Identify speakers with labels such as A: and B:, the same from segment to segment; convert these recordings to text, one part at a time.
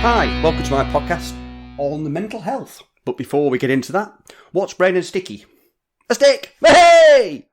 A: Hi, welcome to my podcast on mental health. But before we get into that, what's brain and sticky? A stick! Hey!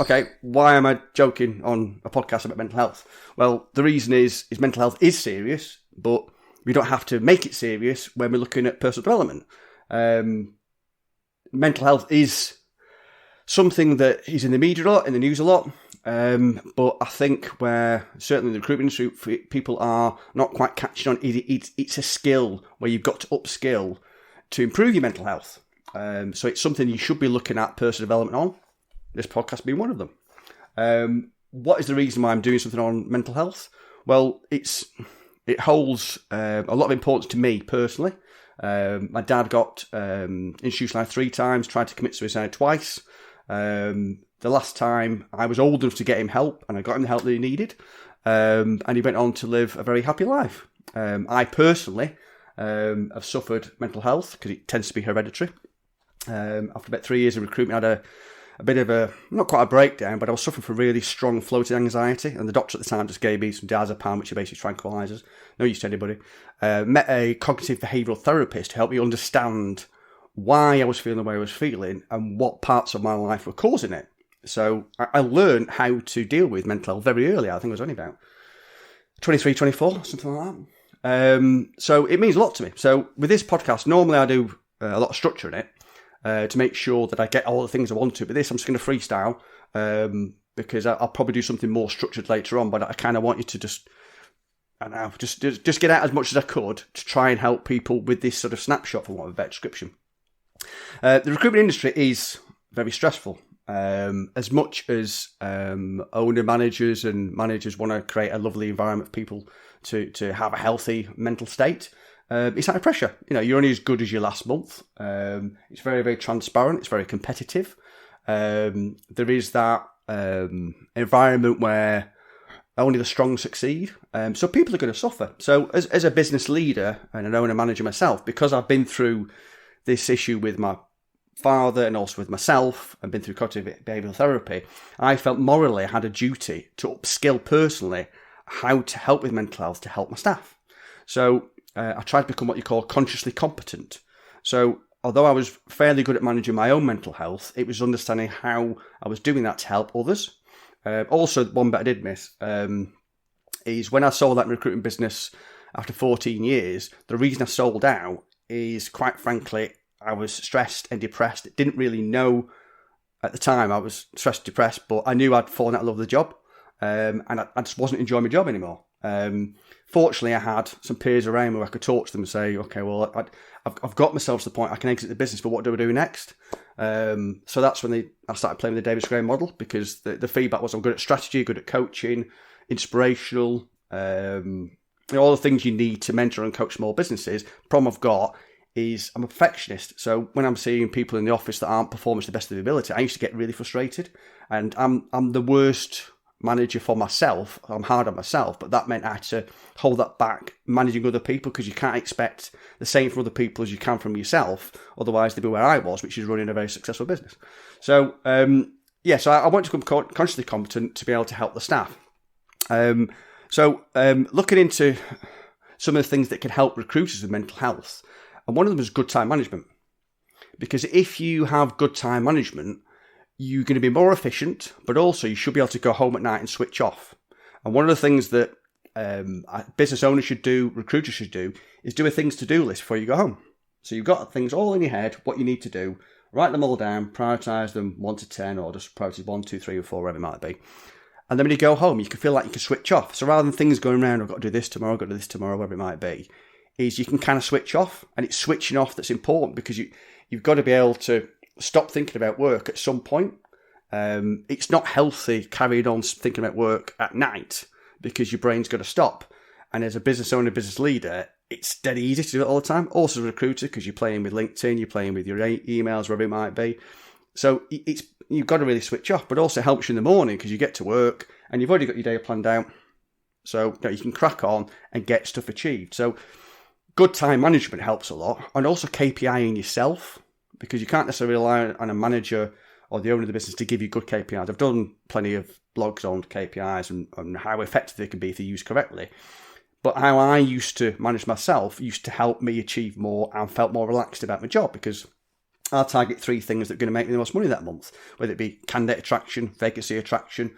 A: Okay, why am I joking on a podcast about mental health? Well, the reason is mental health is serious, but we don't have to make it serious when we're looking at personal development. Mental health is something that is in the media a lot, in the news a lot. But I think where certainly in the recruitment industry, people are not quite catching on. It's a skill where you've got to upskill to improve your mental health. So it's something you should be looking at personal development on. This podcast being one of them. What is the reason why I'm doing something on mental health? Well, it holds a lot of importance to me personally. My dad got institutionalised 3 times, tried to commit suicide twice. The last time I was old enough to get him help, and I got him the help that he needed, and he went on to live a very happy life. I personally have suffered mental health because it tends to be hereditary. After about 3 years of recruitment, I had a bit of a, not quite a breakdown, but I was suffering from really strong floating anxiety, and the doctor at the time just gave me some diazepam, which are basically tranquilizers, no use to anybody. Met a cognitive behavioural therapist to help me understand why I was feeling the way I was feeling and what parts of my life were causing it. So I learned how to deal with mental health very early. I think I was only about 23, 24, something like that. So it means a lot to me. So with this podcast, normally I do a lot of structure in it to make sure that I get all the things I want to. But this, I'm just going to freestyle because I'll probably do something more structured later on. But I kind of want you to just get out as much as I could to try and help people with this sort of snapshot, for want of a better description. The recruitment industry is very stressful. As much as owner managers and managers want to create a lovely environment for people to have a healthy mental state, it's high pressure. You know, you're only as good as your last month. It's very, very transparent. It's very competitive. There is that environment where only the strong succeed. So people are going to suffer. So as a business leader and an owner manager myself, because I've been through this issue with my father and also with myself and been through cognitive behavioural therapy, I felt morally I had a duty to upskill personally how to help with mental health to help my staff. So I tried to become what you call consciously competent. So although I was fairly good at managing my own mental health, it was understanding how I was doing that to help others. Also, one bit I did miss is when I sold that recruitment business after 14 years, the reason I sold out is, quite frankly, I was stressed and depressed. Didn't really know at the time I was stressed and depressed, but I knew I'd fallen out of love with the job, and I just wasn't enjoying my job anymore. Fortunately, I had some peers around me where I could talk to them and say, okay, well, I've got myself to the point I can exit the business, but what do I do next? So that's when I started playing with the Davis Graham model, because the feedback was I'm good at strategy, good at coaching, inspirational, all the things you need to mentor and coach small businesses. Problem I've got is I'm a perfectionist. So when I'm seeing people in the office that aren't performing to the best of their ability, I used to get really frustrated. And I'm the worst manager for myself. I'm hard on myself, but that meant I had to hold that back managing other people, because you can't expect the same from other people as you can from yourself. Otherwise, they'd be where I was, which is running a very successful business. So, so I want to become consciously competent to be able to help the staff. Looking into some of the things that can help recruiters with mental health, and one of them is good time management. Because if you have good time management, you're going to be more efficient, but also you should be able to go home at night and switch off. And one of the things that business owners should do, recruiters should do, is do a things to do list before you go home. So you've got things all in your head, what you need to do, write them all down, prioritise them 1 to 10, or just priority 1, 2, 3, or 4, whatever it might be. And then when you go home, you can feel like you can switch off. So rather than things going around, I've got to do this tomorrow, I've got to do this tomorrow, whatever it might be, is you can kind of switch off. And it's switching off that's important, because you've got to be able to stop thinking about work at some point. It's not healthy carrying on thinking about work at night, because your brain's got to stop. And as a business owner, business leader, it's dead easy to do it all the time. Also as a recruiter, because you're playing with LinkedIn, you're playing with your emails, whatever it might be. So you've got to really switch off, but also helps you in the morning, because you get to work and you've already got your day planned out. So you can crack on and get stuff achieved. So good time management helps a lot. And also KPIing yourself, because you can't necessarily rely on a manager or the owner of the business to give you good KPIs. I've done plenty of blogs on KPIs and how effective they can be if they're used correctly. But how I used to manage myself used to help me achieve more and felt more relaxed about my job, because I'll target 3 things that are going to make me the most money that month, whether it be candidate attraction, vacancy attraction,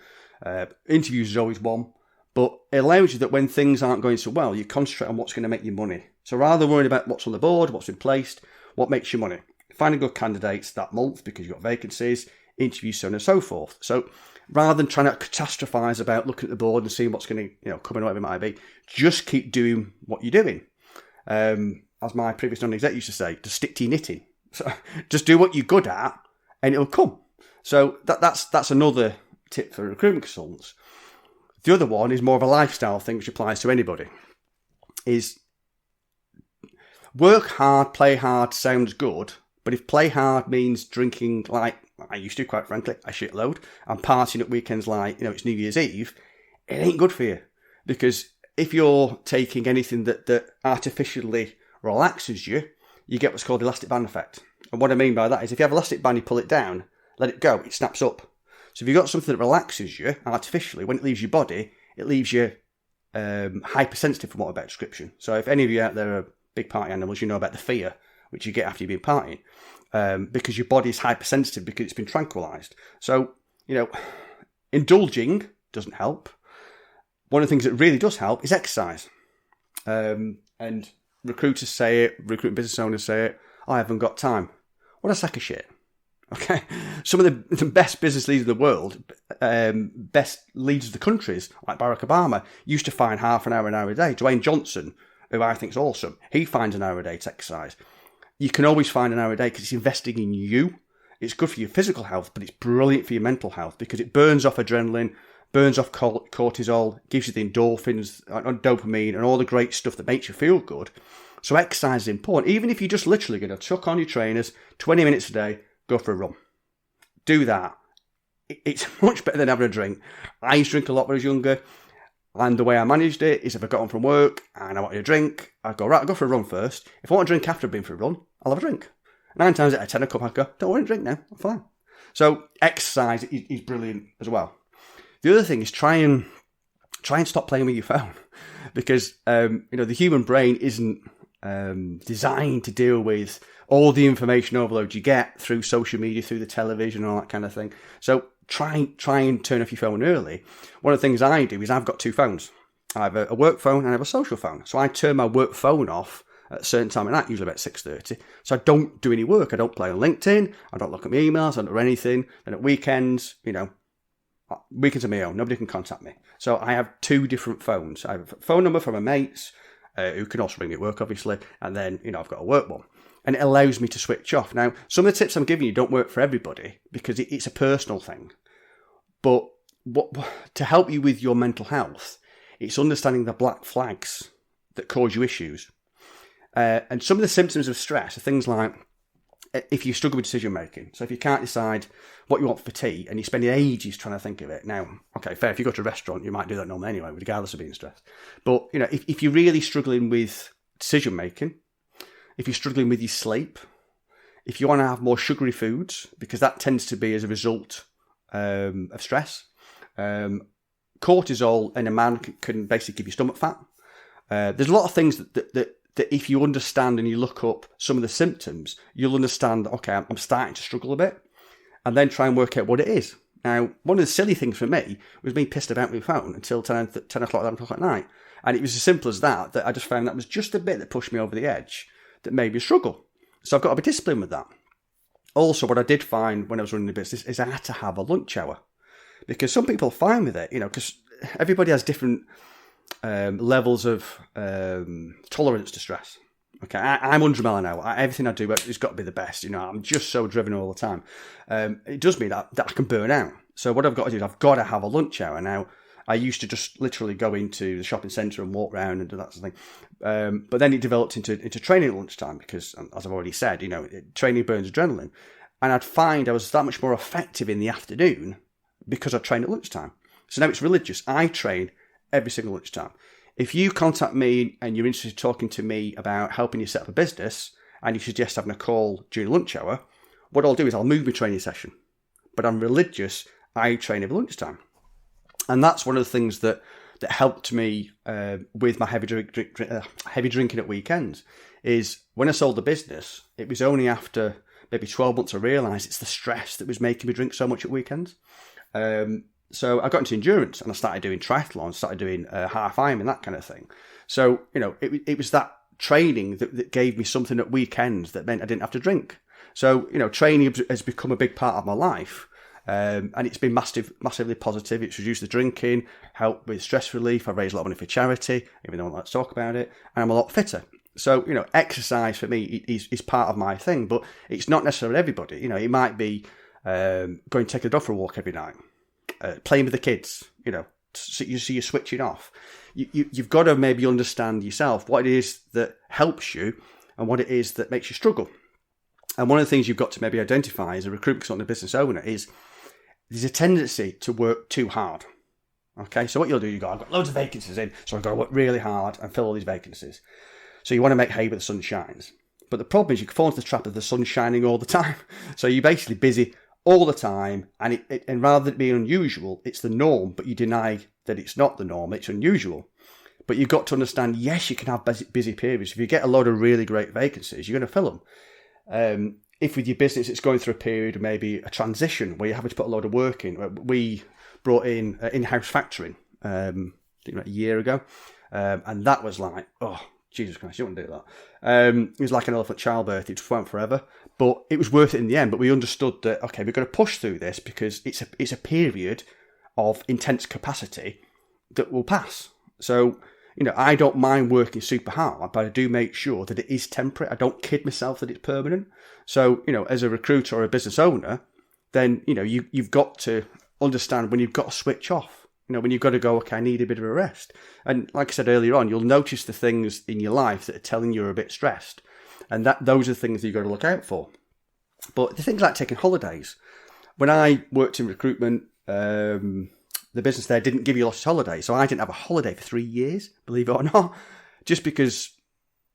A: interviews is always one. But it allows you that when things aren't going so well, you concentrate on what's going to make you money. So rather than worrying about what's on the board, what's been placed, what makes you money? Finding good candidates that month because you've got vacancies, interviews, so on and so forth. So rather than trying to catastrophize about looking at the board and seeing what's going to come in, whatever it might be, just keep doing what you're doing. As my previous non-exec used to say, to stick to your knitting. So just do what you're good at and it'll come. So that's another tip for recruitment consultants. The other one is more of a lifestyle thing which applies to anybody. Is work hard, play hard sounds good, but if play hard means drinking like I used to, quite frankly, a shitload, and partying at weekends like, it's New Year's Eve, it ain't good for you. Because if you're taking anything that artificially relaxes you, you get what's called the elastic band effect. And what I mean by that is if you have elastic band, you pull it down, let it go, it snaps up. So if you've got something that relaxes you artificially, when it leaves your body, it leaves you hypersensitive, from what a better description. So if any of you out there are big party animals, you know about the fear which you get after you've been partying, because your body is hypersensitive because it's been tranquilized. So, indulging doesn't help. One of the things that really does help is exercise. And recruiters say it, recruitment business owners say it, I haven't got time. What a sack of shit. Okay, some of the best business leaders in the world, best leaders of the countries, like Barack Obama, used to find half an hour a day. Dwayne Johnson, who I think is awesome, he finds an hour a day to exercise. You can always find an hour a day because it's investing in you. It's good for your physical health, but it's brilliant for your mental health because it burns off adrenaline, burns off cortisol, gives you the endorphins and dopamine and all the great stuff that makes you feel good. So exercise is important. Even if you're just literally going to chuck on your trainers, 20 minutes a day, go for a run. Do that. It's much better than having a drink. I used to drink a lot when I was younger. And the way I managed it is if I got home from work and I wanted a drink, I'd go, right, I'll go for a run first. If I want a drink after I've been for a run, I'll have a drink. 9 times out of 10, I come back and go, don't want a drink now, I'm fine. So exercise is brilliant as well. The other thing is try and stop playing with your phone. Because, the human brain isn't designed to deal with all the information overload you get through social media, through the television, and all that kind of thing. So try and turn off your phone early. One of the things I do is I've got 2 phones. I have a work phone and I have a social phone. So I turn my work phone off at a certain time at night, usually about 6:30. So I don't do any work. I don't play on LinkedIn. I don't look at my emails. I don't do anything. And at weekends, weekends are my own. Nobody can contact me. So I have 2 different phones. I have a phone number from my mates, who can also ring me at work, obviously. And then, I've got a work one. And it allows me to switch off. Now, some of the tips I'm giving you don't work for everybody because it's a personal thing. But to help you with your mental health, it's understanding the black flags that cause you issues. And some of the symptoms of stress are things like if you struggle with decision making. So if you can't decide what you want for tea and you're spending ages trying to think of it. Now, okay, fair, if you go to a restaurant, you might do that normally anyway, regardless of being stressed. But, if you're really struggling with decision making, if you're struggling with your sleep, if you want to have more sugary foods, because that tends to be as a result of stress. Cortisol in a man can basically give you stomach fat. There's a lot of things that if you understand and you look up some of the symptoms, you'll understand, okay, I'm starting to struggle a bit, and then try and work out what it is. Now, one of the silly things for me was being pissed about my phone until 10 o'clock, 11 o'clock at night. And it was as simple as that I just found that was just a bit that pushed me over the edge that made me struggle. So I've got to be disciplined with that. Also, what I did find when I was running the business is I had to have a lunch hour. Because some people are fine with it, because everybody has different levels of tolerance to stress. Okay, I'm 100 mile an hour. Everything I do has got to be the best. I'm just so driven all the time. It does mean that I can burn out. So what I've got to do is I've got to have a lunch hour. Now, I used to just literally go into the shopping centre and walk around and do that sort of thing. But then it developed into training at lunchtime because, as I've already said, training burns adrenaline. And I'd find I was that much more effective in the afternoon because I trained at lunchtime. So now it's religious. I train every single lunchtime. If you contact me and you're interested in talking to me about helping you set up a business and you suggest having a call during lunch hour, what I'll do is I'll move my training session. But I'm religious. I train every lunchtime. And that's one of the things that that helped me with my heavy drinking at weekends is when I sold the business, it was only after maybe 12 months I realised it's the stress that was making me drink so much at weekends. So I got into endurance and I started doing triathlon, started doing half Ironman, that kind of thing. So, it was that training that gave me something at weekends that meant I didn't have to drink. So, training has become a big part of my life. And it's been massively positive. It's reduced the drinking, helped with stress relief. I raised a lot of money for charity, even though I don't like to talk about it. And I'm a lot fitter. So, exercise for me is part of my thing, but it's not necessarily everybody. It might be going to take the dog for a walk every night, playing with the kids, so you're switching off. You've got to maybe understand yourself what it is that helps you and what it is that makes you struggle. And one of the things you've got to maybe identify as a recruitment consultant and a business owner is there's a tendency to work too hard. Okay, so what you'll do, I've got loads of vacancies in, so I've got to work really hard and fill all these vacancies. So you want to make hay where the sun shines. But the problem is you can fall into the trap of the sun shining all the time. So you're basically busy all the time, and and rather than being unusual, it's the norm, but you deny that it's not the norm, it's unusual. But you've got to understand, yes, you can have busy periods. If you get a lot of really great vacancies, you're going to fill them. If with your business it's going through a period of maybe a transition where you're having to put a lot of work in, we brought in in-house factoring I think about a year ago, and that was like, oh, Jesus Christ, you don't want to do that. It was like an elephant childbirth. It went forever, but it was worth it in the end. But we understood that, okay, we've got to push through this because it's a period of intense capacity that will pass. So, I don't mind working super hard, but I do make sure that it is temporary. I don't kid myself that it's permanent. So, as a recruiter or a business owner, then, you've got to understand when you've got to switch off. When you've got to go, okay, I need a bit of a rest. And like I said earlier on, you'll notice the things in your life that are telling you you're a bit stressed. And those are the things that you've got to look out for. But the things like taking holidays. When I worked in recruitment, the business there didn't give you lots of holidays. So I didn't have a holiday for 3 years, believe it or not, just because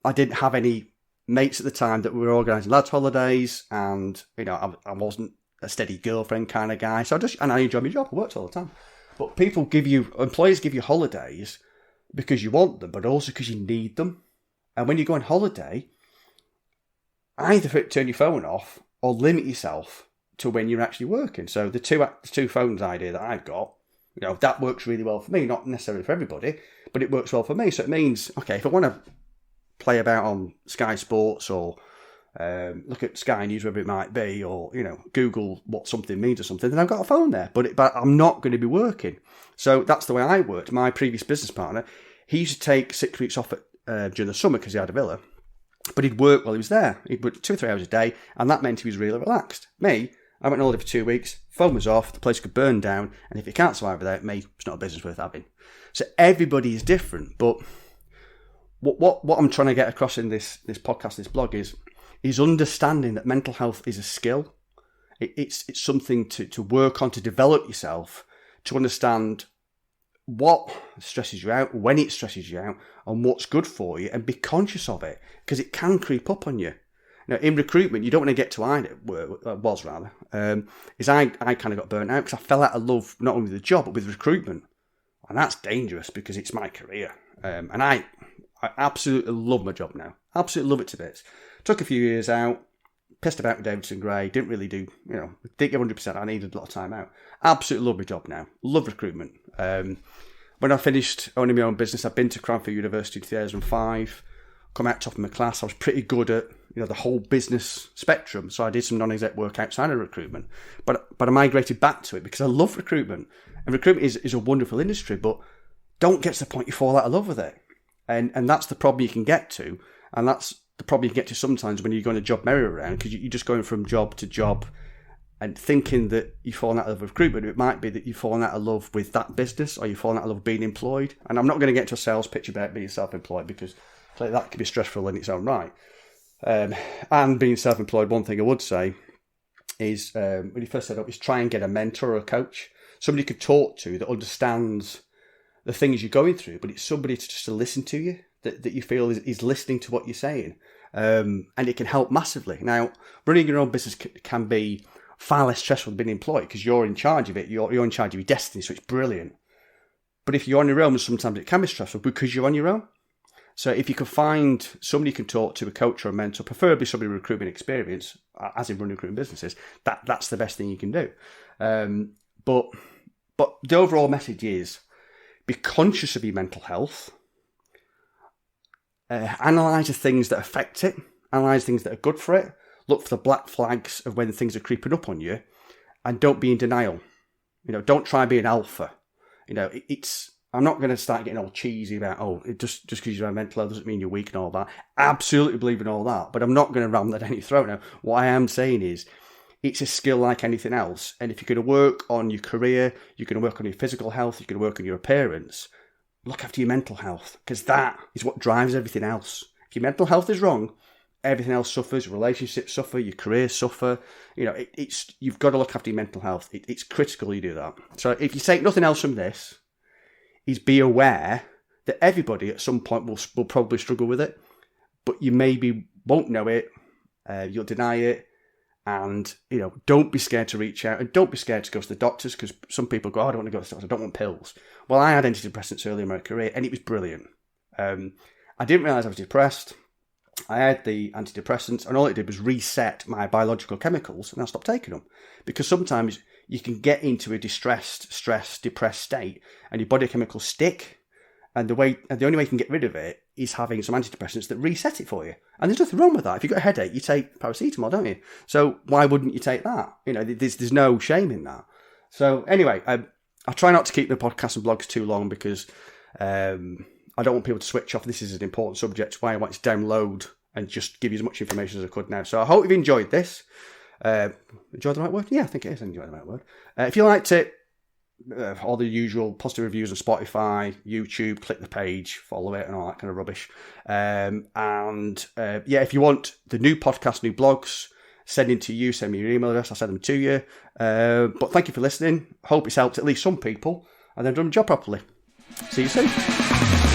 A: I didn't have any mates at the time that were organising lads' holidays. And, I wasn't a steady girlfriend kind of guy. So I enjoyed my job. I worked all the time. But employers give you holidays because you want them, but also because you need them. And when you go on holiday, either turn your phone off or limit yourself to when you're actually working. So the two phones idea that I've got, that works really well for me, not necessarily for everybody, but it works well for me. So it means, okay, if I want to play about on Sky Sports or look at Sky News, wherever it might be, or, Google what something means or something, then I've got a phone there, but I'm not going to be working. So that's the way I worked. My previous business partner, he used to take 6 weeks off during the summer because he had a villa, but he'd work while he was there. He'd work 2 or 3 hours a day, and that meant he was really relaxed. Me, I went on holiday for 2 weeks, phone was off, the place could burn down, and if you can't survive without me, it's not a business worth having. So everybody is different, but what I'm trying to get across in this podcast, this blog is understanding that mental health is a skill. It's something to work on, to develop yourself, to understand what stresses you out, when it stresses you out, and what's good for you, and be conscious of it, because it can creep up on you. Now, in recruitment, you don't want to get to I kind of got burnt out because I fell out of love not only with the job, but with recruitment. And that's dangerous because it's my career. And I absolutely love my job now. Absolutely love it to bits. Took a few years out, pissed about with Davidson Gray, didn't really do, didn't get 100%. I needed a lot of time out. Absolutely love my job now. Love recruitment. When I finished owning my own business, I'd been to Cranfield University in 2005, come out top of my class. I was pretty good at, the whole business spectrum. So I did some non-exec work outside of recruitment, but I migrated back to it because I love recruitment. And recruitment is a wonderful industry, but don't get to the point you fall out of love with it. And that's the problem you can get to. And that's the problem you can get to sometimes when you're going to job merry-go-round, because you're just going from job to job and thinking that you've fallen out of love with recruitment. It might be that you've fallen out of love with that business, or you've fallen out of love with being employed. And I'm not going to get to a sales pitch about being self-employed, because that can be stressful in its own right. And being self-employed, one thing I would say is, when you first set up, is try and get a mentor or a coach, somebody you could talk to that understands the things you're going through, but it's somebody to listen to you, that you feel is listening to what you're saying. And it can help massively. Now, running your own business can be far less stressful than being employed, because you're in charge of it. You're in charge of your destiny, so it's brilliant. But if you're on your own, sometimes it can be stressful because you're on your own. So if you can find somebody you can talk to, a coach or a mentor, preferably somebody with recruitment experience, as in running recruitment businesses, that's the best thing you can do. But the overall message is be conscious of your mental health. Analyse the things that affect it. Analyse things that are good for it. Look for the black flags of when things are creeping up on you. And don't be in denial. Don't try and be an alpha. I'm not going to start getting all cheesy about, just because you have mental health doesn't mean you're weak and all that. Absolutely believe in all that, but I'm not going to ram that down your throat now. What I am saying is, it's a skill like anything else. And if you're going to work on your career, you're going to work on your physical health, you're going to work on your appearance, look after your mental health, because that is what drives everything else. If your mental health is wrong, everything else suffers, relationships suffer, your career suffer. You've got to look after your mental health. It's critical you do that. So if you take nothing else from this, is be aware that everybody at some point will probably struggle with it, but you maybe won't know it, you'll deny it, and don't be scared to reach out, and don't be scared to go to the doctors, because some people go, I don't want to go to the doctors, I don't want pills. Well, I had antidepressants early in my career, and it was brilliant. I didn't realise I was depressed. I had the antidepressants, and all it did was reset my biological chemicals, and I stopped taking them. Because sometimes you can get into a distressed, stressed, depressed state, and your body chemicals stick. And the only way you can get rid of it is having some antidepressants that reset it for you. And there's nothing wrong with that. If you've got a headache, you take paracetamol, don't you? So why wouldn't you take that? There's no shame in that. So anyway, I try not to keep the podcasts and blogs too long, because I don't want people to switch off. This is an important subject. Why I want to download and just give you as much information as I could now. So I hope you've enjoyed this. Enjoy the right word? Yeah, I think it is enjoy the right word. If you liked it, all the usual positive reviews on Spotify, YouTube, click the page, follow it, and all that kind of rubbish. If you want the new podcast, new blogs, send me your email address, I'll send them to you. But thank you for listening. Hope it's helped at least some people, and they've done the job properly. See you soon.